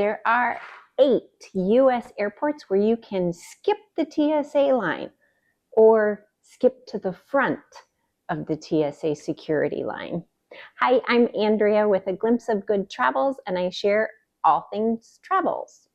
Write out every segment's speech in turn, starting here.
there are 8 U.S. airports where you can skip the TSA line or skip to the front of the TSA security line. Hi, I'm Andrea with A Glimpse of Good Travels, and I share all things travels,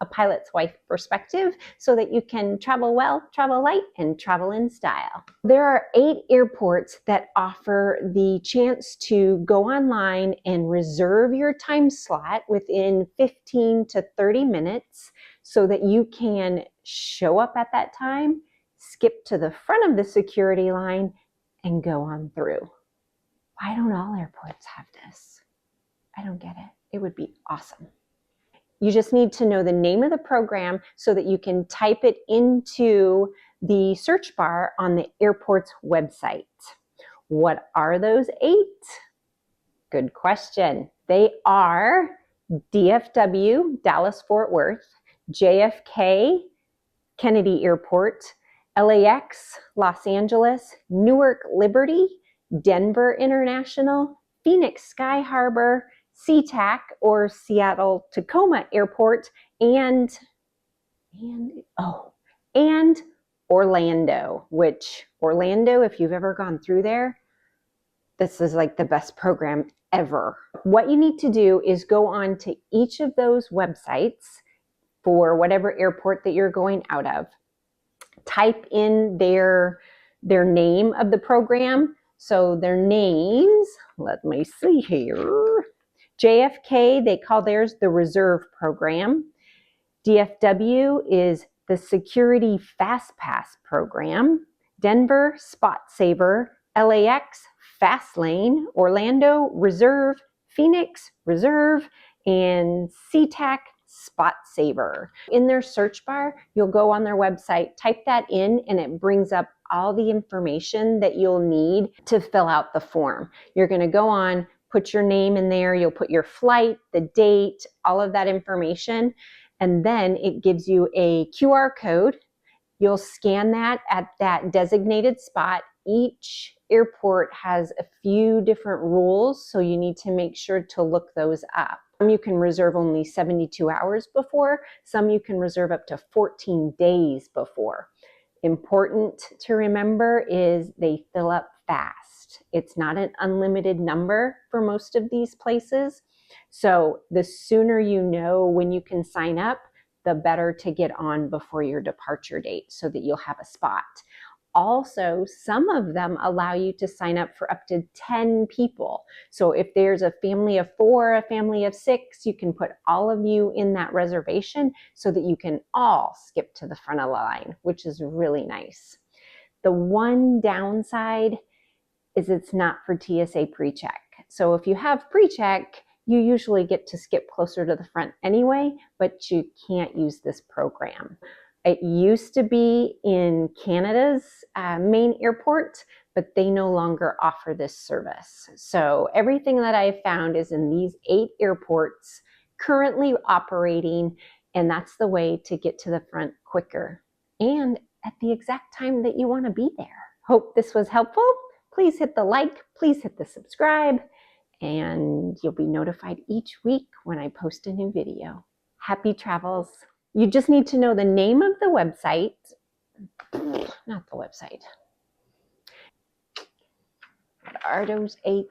a pilot's wife perspective, so that you can travel well, travel light, and travel in style. There are 8 airports that offer the chance to go online and reserve your time slot within 15 to 30 minutes so that you can show up at that time, skip to the front of the security line, and go on through. Why don't all airports have this? I don't get it. It would be awesome. You just need to know the name of the program so that you can type it into the search bar on the airport's website. What are those 8? Good question. They are DFW, Dallas-Fort Worth, JFK, Kennedy Airport, LAX, Los Angeles, Newark Liberty, Denver International, Phoenix Sky Harbor, SeaTac or Seattle Tacoma Airport, and Orlando, which Orlando, if you've ever gone through there, this is like the best program ever. What you need to do is go on to each of those websites for whatever airport that you're going out of. Type in their name of the program. So their names, let me see here. JFK, they call theirs the Reserve Program. DFW is the Security Fast Pass Program. Denver, Spot Saver. LAX, Fast Lane. Orlando, Reserve. Phoenix, Reserve. And SeaTac, Spot Saver. In their search bar, you'll go on their website, type that in, and it brings up all the information that you'll need to fill out the form. You're going to go on, put your name in there, you'll put your flight, the date, all of that information, and then it gives you a QR code. You'll scan that at that designated spot. Each airport has a few different rules, so you need to make sure to look those up. Some you can reserve only 72 hours before. Some you can reserve up to 14 days before. Important to remember is they fill up fast. It's not an unlimited number for most of these places. So the sooner you know when you can sign up, the better to get on before your departure date so that you'll have a spot. Also, some of them allow you to sign up for up to 10 people. So if there's a family of 4, a family of 6, you can put all of you in that reservation so that you can all skip to the front of the line, which is really nice. The one downside is it's not for TSA Precheck. So if you have Precheck, you usually get to skip closer to the front anyway, but you can't use this program. It used to be in Canada's main airport, but they no longer offer this service. So everything that I've found is in these 8 airports currently operating, and that's the way to get to the front quicker and at the exact time that you want to be there. Hope this was helpful. Please hit the like, please hit the subscribe, and you'll be notified each week when I post a new video. Happy travels. You just need to know the name of the website, not the website. What are those 8?